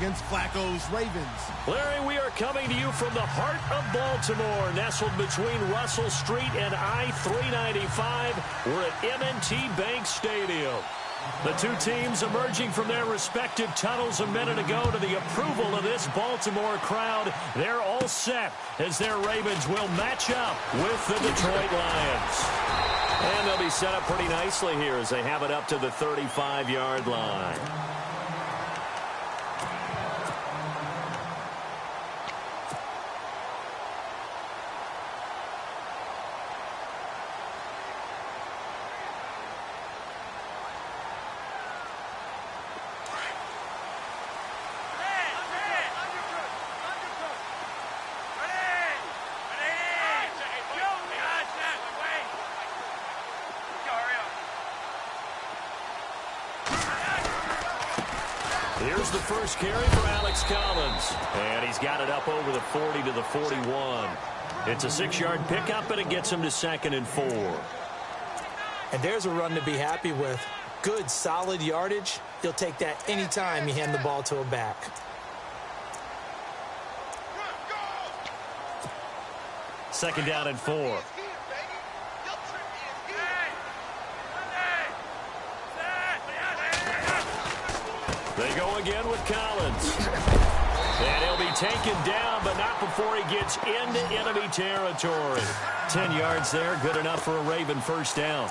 against Flacco's Ravens. Larry, we are coming to you from the heart of Baltimore, nestled between Russell Street and I-395. We're at M&T Bank Stadium. The two teams emerging from their respective tunnels a minute ago to the approval of this Baltimore crowd. They're all set as their Ravens will match up with the Detroit Lions. And they'll be set up pretty nicely here as they have it up to the 35-yard line. Here's the first carry for Alex Collins. And he's got it up over the 40 to the 41. It's a 6-yard pickup, and it gets him to 2nd and 4. And there's a run to be happy with. Good, solid yardage. He'll take that anytime you hand the ball to a back. Second down and 4. They go again with Collins. And he'll be taken down, but not before he gets into enemy territory. 10 yards there, good enough for a Raven first down.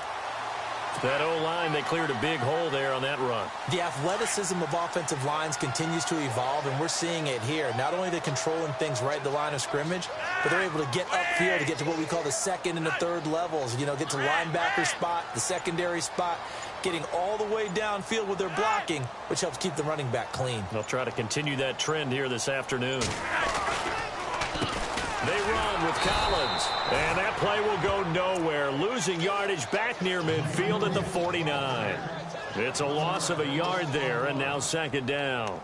That O-line, they cleared a big hole there on that run. The athleticism of offensive lines continues to evolve, and we're seeing it here. Not only are they controlling things right at the line of scrimmage, but they're able to get upfield to get to what we call the second and the third levels. You know, get to linebacker spot, the secondary spot, getting all the way downfield with their blocking, which helps keep the running back clean. They'll try to continue that trend here this afternoon. They run with Collins, and that play will go nowhere, losing yardage back near midfield at the 49. It's a loss of a yard there, and now 2nd down.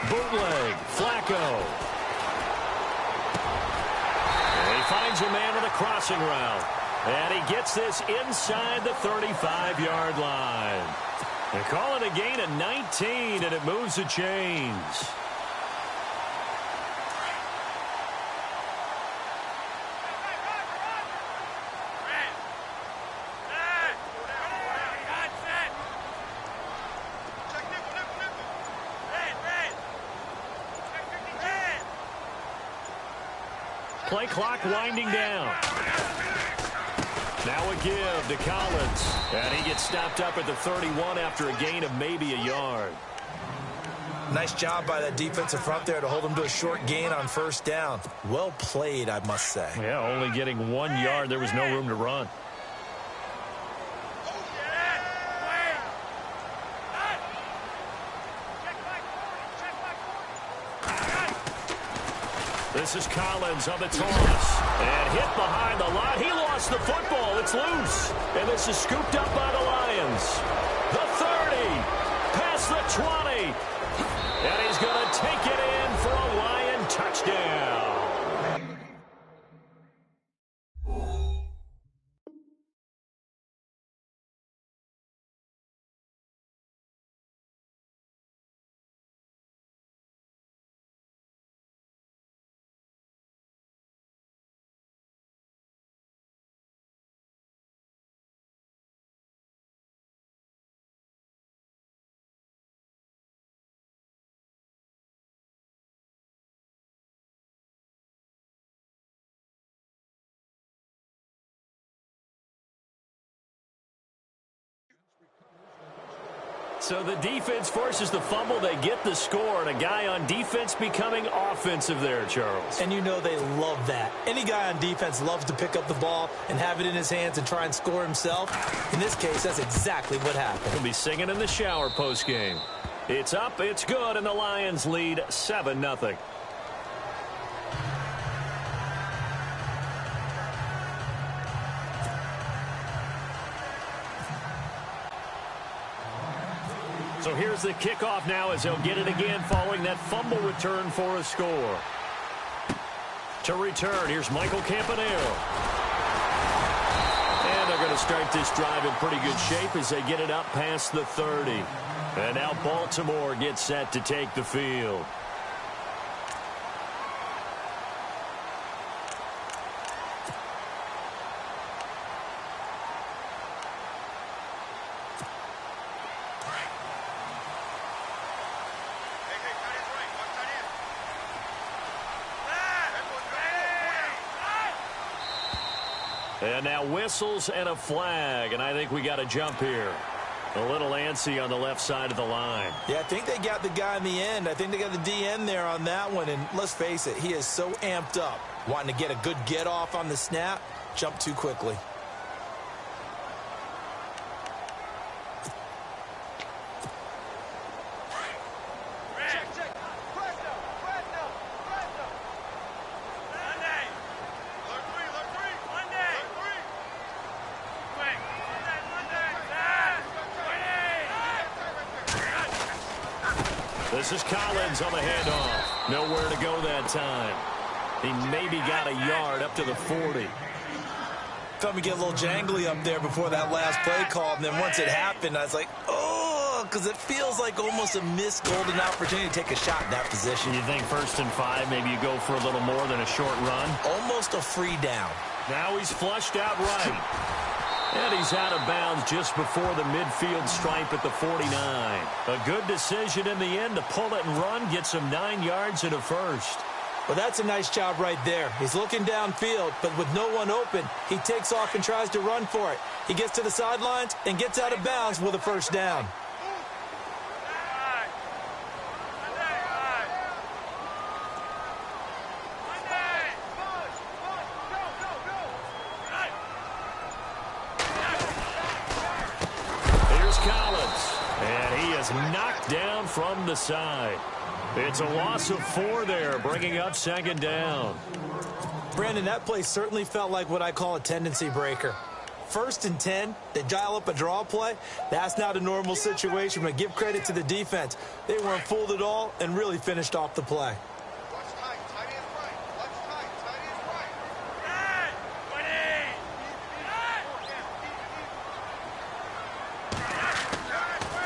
Bootleg, Flacco. Finds a man on a crossing route. And he gets this inside the 35-yard line. They call it a gain of 19, and it moves the chains. Play clock winding down. Now a give to Collins. And he gets stopped up at the 31 after a gain of maybe a yard. Nice job by that defensive front there to hold him to a short gain on first down. Well played, I must say. Yeah, only getting 1 yard. There was no room to run. This is Collins on the toss. And hit behind the line. He lost the football. It's loose. And this is scooped up by the Lions. The 30. Past the 20. And he's going to take it in for a Lion touchdown. So the defense forces the fumble. They get the score, and a guy on defense becoming offensive there, Charles. And you know they love that. Any guy on defense loves to pick up the ball and have it in his hands and try and score himself. In this case, that's exactly what happened. He'll be singing in the shower postgame. It's up, it's good, and the Lions lead 7-0. So here's the kickoff now as they'll get it again following that fumble return for a score. To return, here's Michael Campanile. And they're going to start this drive in pretty good shape as they get it up past the 30. And now Baltimore gets set to take the field. And now whistles and a flag, and I think we got a jump here. A little antsy on the left side of the line. Yeah, I think they got the guy in the end. I think they got the DN there on that one, and let's face it, he is so amped up, wanting to get a good get off on the snap, jump too quickly. This is Collins on the handoff. Nowhere to go that time. He maybe got a yard up to the 40. Felt me get a little jangly up there before that last play call, and then once it happened, I was like, oh, because it feels like almost a missed golden opportunity to take a shot in that position. You think 1st and 5, maybe you go for a little more than a short run? Almost a free down. Now he's flushed out right. And he's out of bounds just before the midfield stripe at the 49. A good decision in the end to pull it and run, gets him 9 yards and a first. Well, that's a nice job right there. He's looking downfield, but with no one open, he takes off and tries to run for it. He gets to the sidelines and gets out of bounds with a first down. Knocked down from the side. It's a loss of 4 there, bringing up 2nd down. Brandon, that play certainly felt like what I call a tendency breaker. 1st and 10, they dial up a draw play. That's not a normal situation, but give credit to the defense. They weren't fooled at all and really finished off the play.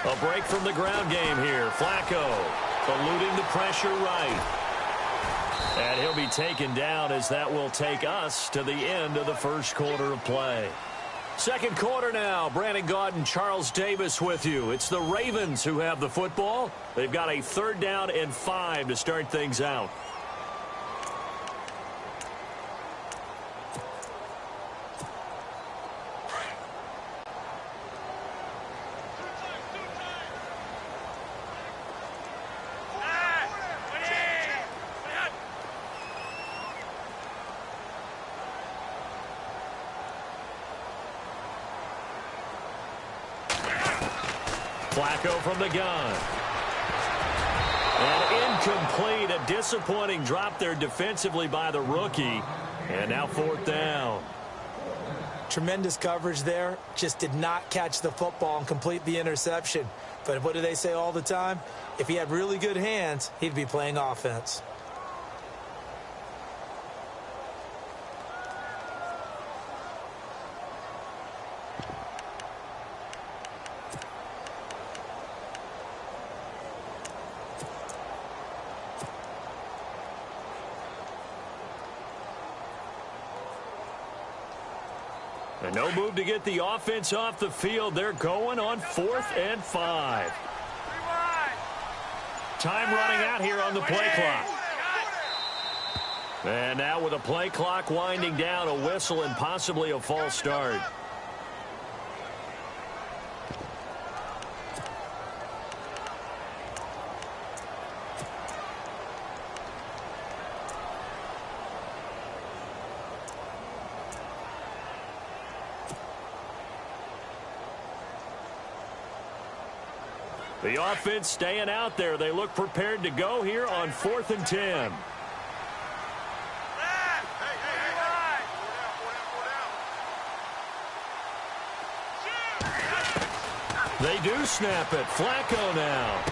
A break from the ground game here. Flacco eluding the pressure right. And he'll be taken down as that will take us to the end of the first quarter of play. Second quarter now. Brandon Gaudin and Charles Davis with you. It's the Ravens who have the football. They've got a 3rd down and 5 to start things out. Flacco from the gun. And incomplete. A disappointing drop there defensively by the rookie. And now 4th down. Tremendous coverage there. Just did not catch the football and complete the interception. But what do they say all the time? If he had really good hands, he'd be playing offense. And no move to get the offense off the field. They're going on 4th and 5. Time running out here on the play clock. And now with a play clock winding down, a whistle and possibly a false start. The offense staying out there. They look prepared to go here on 4th and 10. They do snap it. Flacco now.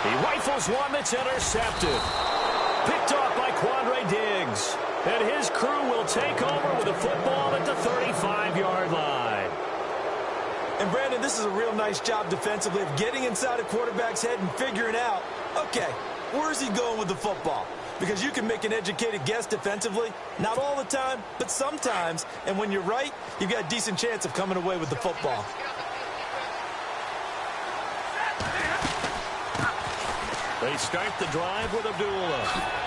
He rifles one that's intercepted. Picked off by Quandre Diggs. And his crew will take over with the football at the 35-yard line. And, Brandon, this is a real nice job defensively of getting inside a quarterback's head and figuring out, okay, where's he going with the football? Because you can make an educated guess defensively, not all the time, but sometimes. And when you're right, you've got a decent chance of coming away with the football. They start the drive with Abdullah.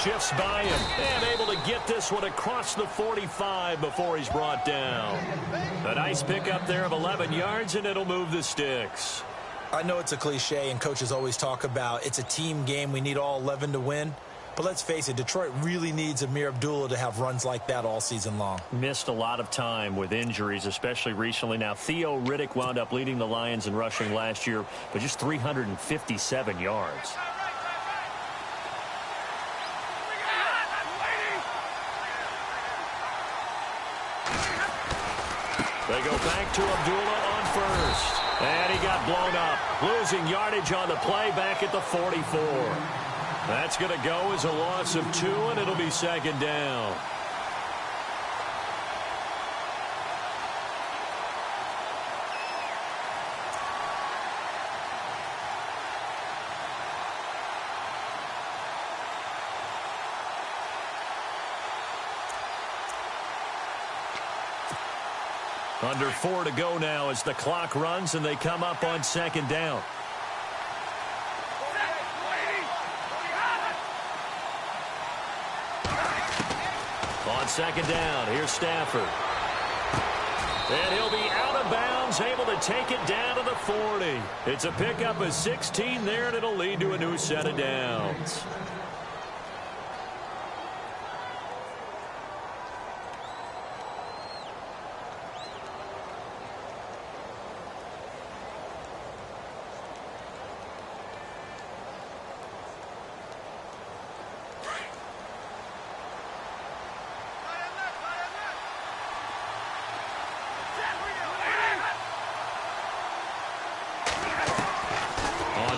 Shifts by him and able to get this one across the 45 before he's brought down. A nice pickup there of 11 yards, and it'll move the sticks. I know it's a cliche, and coaches always talk about it's a team game. We need all 11 to win. But let's face it, Detroit really needs Amir Abdullah to have runs like that all season long. Missed a lot of time with injuries, especially recently. Now, Theo Riddick wound up leading the Lions in rushing last year, but just 357 yards. They go back to Abdullah on first. And he got blown up. Losing yardage on the play back at the 44. That's going to go as a loss of 2, and it'll be second down. Under 4 to go now as the clock runs, and they come up on second down. On second down, here's Stafford. And he'll be out of bounds, able to take it down to the 40. It's a pickup of 16 there, and it'll lead to a new set of downs.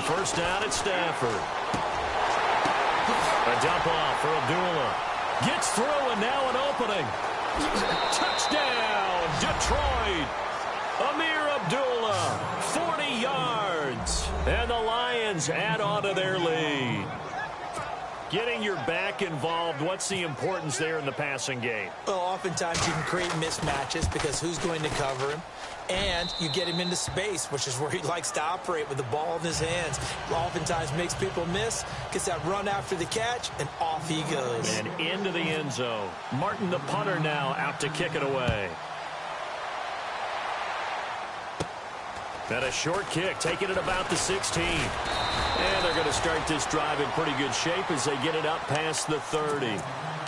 First down at Stafford. A dump off for Abdullah. Gets through, and now an opening. Touchdown, Detroit. Amir Abdullah, 40 yards. And the Lions add on to their lead. Getting your back involved, what's the importance there in the passing game? Well, oftentimes you can create mismatches because who's going to cover him? And you get him into space, which is where he likes to operate with the ball in his hands. Oftentimes makes people miss, gets that run after the catch, and off he goes. And into the end zone. Martin, the punter, now out to kick it away. And a short kick, taking it about the 16. And they're going to start this drive in pretty good shape as they get it up past the 30.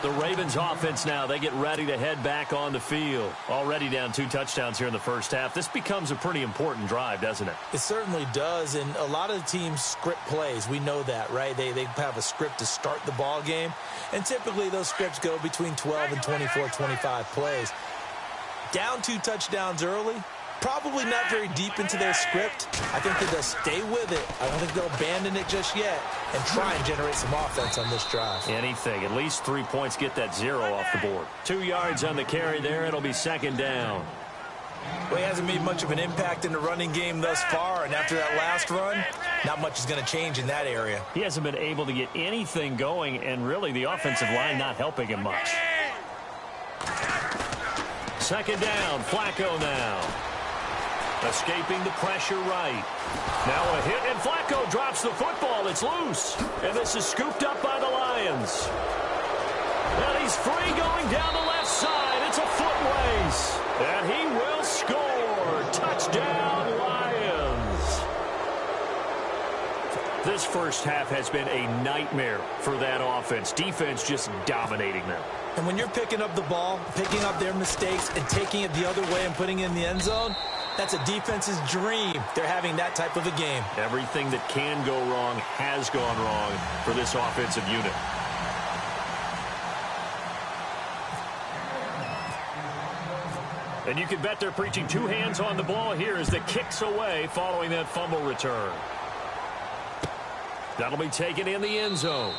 The Ravens offense now, they get ready to head back on the field. Already down 2 touchdowns here in the first half. This becomes a pretty important drive, doesn't it? It certainly does, and a lot of the teams script plays. We know that, right? They have a script to start the ball game, and typically those scripts go between 12 and 24, 25 plays. Down 2 touchdowns early, probably not very deep into their script. I think that they'll stay with it. I don't think they'll abandon it just yet and try and generate some offense on this drive. Anything. At least 3 points, get that 0 off the board. 2 yards on the carry there. It'll be second down. Well, he hasn't made much of an impact in the running game thus far, and after that last run, not much is going to change in that area. He hasn't been able to get anything going, and really the offensive line not helping him much. Second down, Flacco now. Escaping the pressure right. Now a hit, and Flacco drops the football. It's loose. And this is scooped up by the Lions. And he's free going down the left side. It's a foot race. And he will score. Touchdown, Lions. This first half has been a nightmare for that offense. Defense just dominating them. And when you're picking up the ball, picking up their mistakes, and taking it the other way and putting it in the end zone, that's a defense's dream. They're having that type of a game. Everything that can go wrong has gone wrong for this offensive unit. And you can bet they're preaching two hands on the ball here as the kick's away following that fumble return. That'll be taken in the end zone.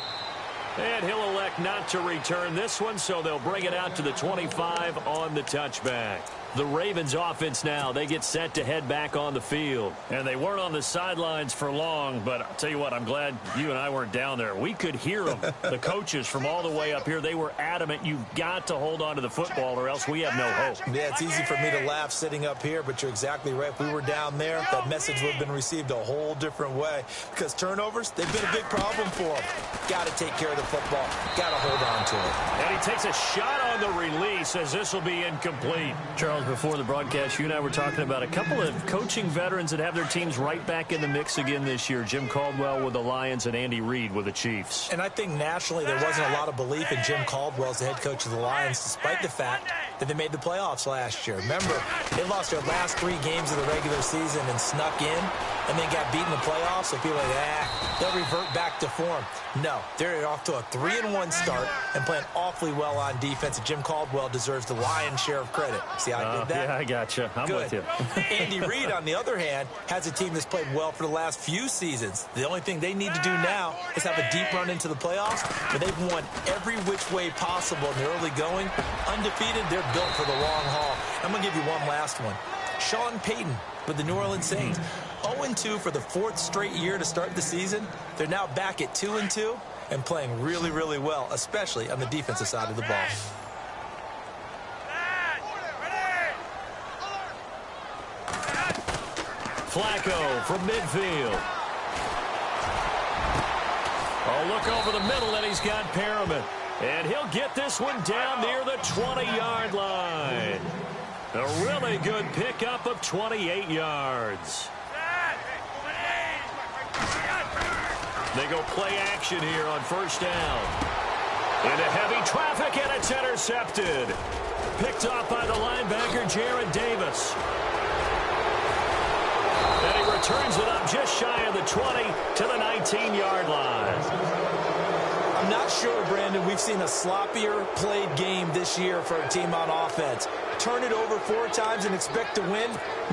And he'll elect not to return this one, so they'll bring it out to the 25 on the touchback. The Ravens offense now, they get set to head back on the field. And they weren't on the sidelines for long, but I'll tell you what, I'm glad you and I weren't down there. We could hear them, the coaches from all the way up here. They were adamant, you've got to hold on to the football or else we have no hope. Yeah, it's easy for me to laugh sitting up here, but you're exactly right. If we were down there, that message would have been received a whole different way. Because turnovers, they've been a big problem for them. Got to take care of the football. Got to hold on to it. And he takes a shot on the release as this will be incomplete. Charles, before the broadcast, you and I were talking about a couple of coaching veterans that have their teams right back in the mix again this year. Jim Caldwell with the Lions and Andy Reid with the Chiefs. And I think nationally there wasn't a lot of belief in Jim Caldwell as the head coach of the Lions, despite the fact that they made the playoffs last year. Remember, they lost their last 3 games of the regular season and snuck in and then got beat in the playoffs. So people are like, they'll revert back to form. No, they're off to a 3-1 start and playing awfully well on defense. And Jim Caldwell deserves the lion's share of credit. See how I did that? Yeah, I got you. I'm with you. Andy Reid, on the other hand, has a team that's played well for the last few seasons. The only thing they need to do now is have a deep run into the playoffs, but they've won every which way possible in the early going. Undefeated, they're built for the long haul. I'm going to give you one last one. Sean Payton with the New Orleans Saints. 0-2 for the 4th straight year to start the season. They're now back at 2-2 and playing really, really well, especially on the defensive side of the ball. Flacco from midfield. Oh, look over the middle, and he's got Perriman. And he'll get this one down near the 20-yard line. A really good pickup of 28 yards. They go play action here on first down. Into heavy traffic, and it's intercepted. Picked off by the linebacker, Jared Davis. And he returns it up just shy of the 20 to the 19-yard line. I'm not sure, Brandon, we've seen a sloppier played game this year for a team on offense. Turn it over 4 times and expect to win?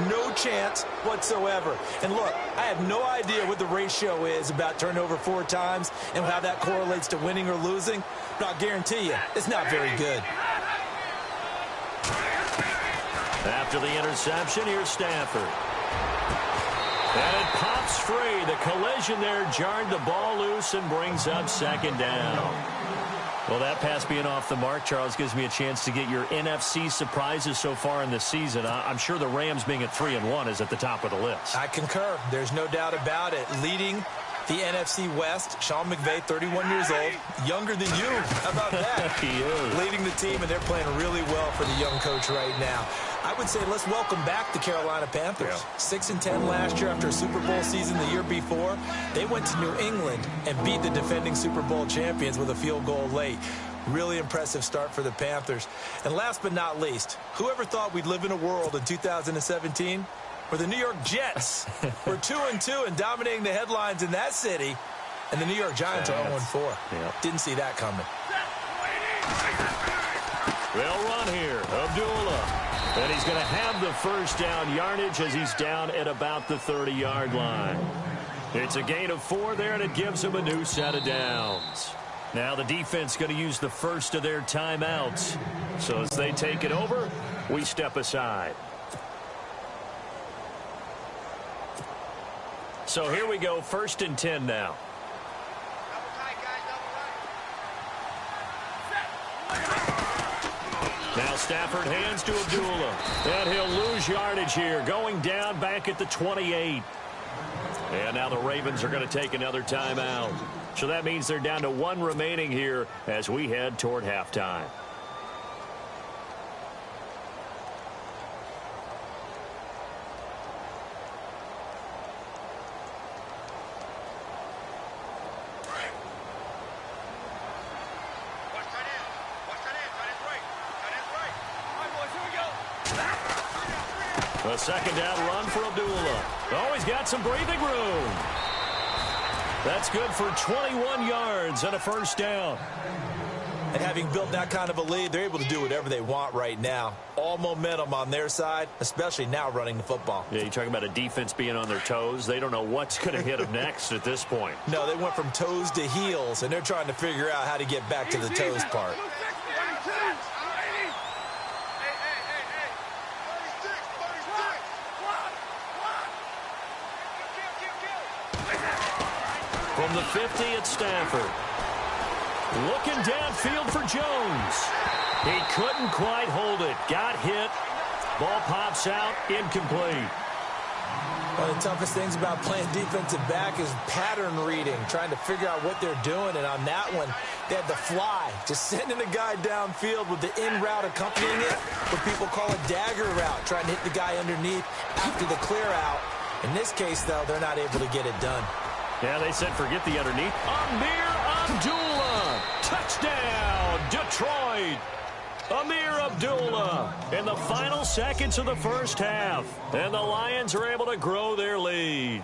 No chance whatsoever. And look, I have no idea what the ratio is about turning over 4 times and how that correlates to winning or losing, but I'll guarantee you, it's not very good. After the interception, here's Stafford. And it pops free. The collision there jarred the ball loose and brings up second down. Well, that pass being off the mark, Charles, gives me a chance to get your NFC surprises so far in the season. I'm sure the Rams being at 3-1 is at the top of the list. I concur. There's no doubt about it. Leading the NFC West, Sean McVay, 31 years old, younger than you. How about that? He is. Leading the team, and they're playing really well for the young coach right now. I would say let's welcome back the Carolina Panthers. Yeah. 6-10 last year after a Super Bowl season the year before. They went to New England and beat the defending Super Bowl champions with a field goal late. Really impressive start for the Panthers. And last but not least, whoever thought we'd live in a world in 2017 where the New York Jets were 2-2 and dominating the headlines in that city, and the New York Giants are 0-4. Yeah. Didn't see that coming. They'll run here. Abdullah. And he's going to have the first down yardage as he's down at about the 30-yard line. It's a gain of 4 there, and it gives him a new set of downs. Now the defense going to use the first of their timeouts. So as they take it over, we step aside. So here we go, 1st and 10 now. Now Stafford hands to Abdullah. And he'll lose yardage here, going down back at the 28. And now the Ravens are going to take another timeout. So that means they're down to 1 remaining here as we head toward halftime. A second down run for Abdullah. Oh, he's got some breathing room. That's good for 21 yards and a first down. And having built that kind of a lead, they're able to do whatever they want right now. All momentum on their side, especially now running the football. Yeah, you talk about a defense being on their toes. They don't know what's going to hit them next at this point. No, they went from toes to heels, and they're trying to figure out how to get back to the toes part. From the 50, it's Stafford. Looking downfield for Jones. He couldn't quite hold it. Got hit. Ball pops out. Incomplete. One of the toughest things about playing defensive back is pattern reading, trying to figure out what they're doing. And on that one, they had the fly, just sending a guy downfield with the in route accompanying it, what people call a dagger route, trying to hit the guy underneath after the clear out. In this case, though, they're not able to get it done. Yeah, they said forget the underneath. Amir Abdullah. Touchdown, Detroit. Amir Abdullah in the final seconds of the first half. And the Lions are able to grow their lead.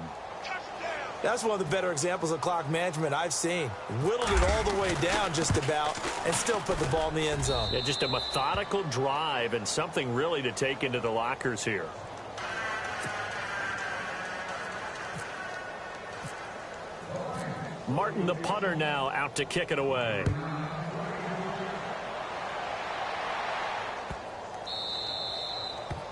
That's one of the better examples of clock management I've seen. Whittled it all the way down just about and still put the ball in the end zone. Yeah, just a methodical drive and something really to take into the lockers here. Martin, the punter, now out to kick it away.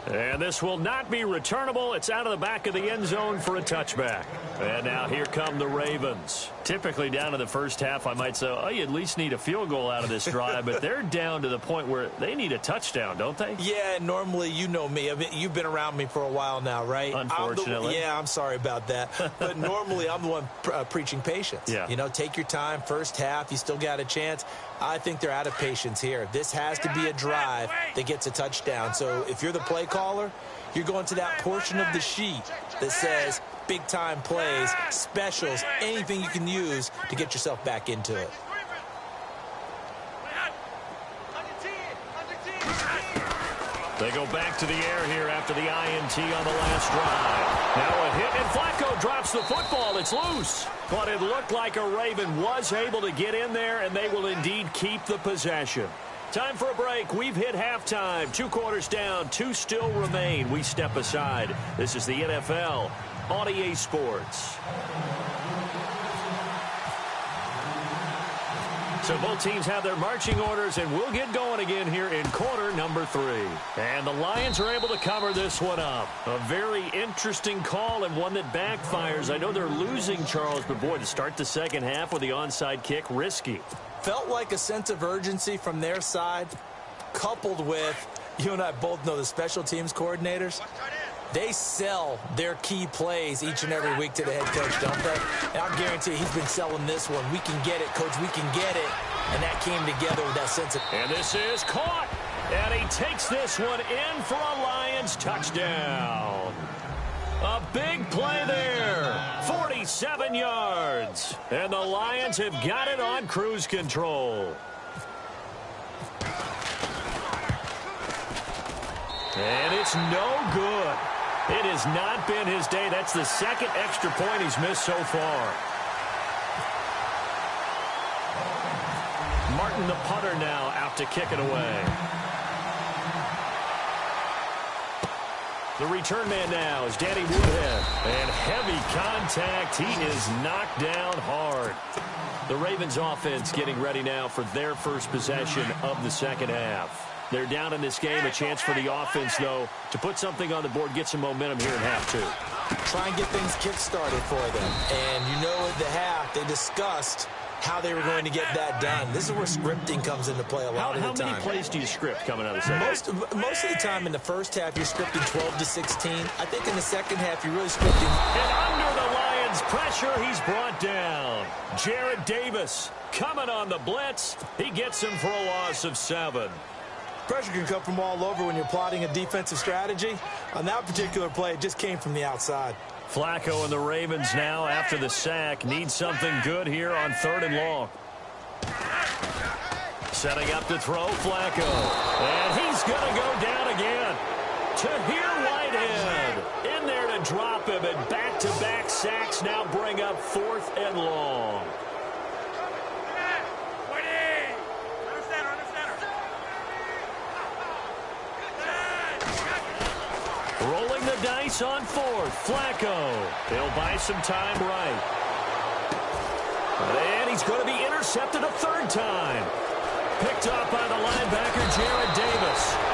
And this will not be returnable. It's out of the back of the end zone for a touchback. And now here come the Ravens. Typically down in the first half, I might say, oh, you at least need a field goal out of this drive. But they're down to the point where they need a touchdown, don't they? Yeah, normally, you know me. I mean, you've been around me for a while now, right? Unfortunately. I'm sorry about that. But normally, I'm the one preaching patience. Yeah. You know, take your time. First half, you still got a chance. I think they're out of patience here. This has to be a drive that gets a touchdown. So if you're the play caller, you're going to that portion of the sheet that says big-time plays, specials, anything you can use to get yourself back into it. They go back to the air here after the INT on the last drive. Now a hit, and Flacco drops the football. It's loose. But it looked like a Raven was able to get in there, and they will indeed keep the possession. Time for a break. We've hit halftime. 2 quarters down. 2 still remain. We step aside. This is the NFL on EA Sports. So both teams have their marching orders, and we'll get going again here in quarter number 3. And the Lions are able to cover this one up. A very interesting call and one that backfires. I know they're losing, Charles, but boy, to start the second half with the onside kick, risky. Felt like a sense of urgency from their side, coupled with, you and I both know the special teams coordinators. They sell their key plays each and every week to the head coach, don't they? And I'll guarantee you he's been selling this one. We can get it, coach, we can get it. And that came together with that sense of... And this is caught. And he takes this one in for a Lions touchdown. A big play there. 47 yards. And the Lions have got it on cruise control. And it's no good. It has not been his day. That's the second extra point he's missed so far. Martin, the punter, now out to kick it away. The return man now is Danny Woodhead. And heavy contact. He is knocked down hard. The Ravens offense getting ready now for their first possession of the second half. They're down in this game. A chance for the offense, though, to put something on the board, get some momentum here in half 2. Try and get things kick-started for them. And you know at the half, they discussed how they were going to get that done. This is where scripting comes into play a lot of the time. How many plays do you script coming out of the second? Most of the time in the first half, you're scripting 12 to 16. I think in the second half, you're really scripting. And under the Lions' pressure, he's brought down. Jared Davis coming on the blitz. He gets him for a loss of 7. Pressure can come from all over when you're plotting a defensive strategy. On that particular play, it just came from the outside. Flacco and the Ravens now, after the sack, need something good here on 3rd and long. Setting up to throw, Flacco. And he's going to go down again. Tahir Whitehead in there to drop him, and back-to-back sacks now bring up 4th and long. Nice on fourth. Flacco. He'll buy some time right. And he's going to be intercepted a third time. Picked up by the linebacker, Jared Davis.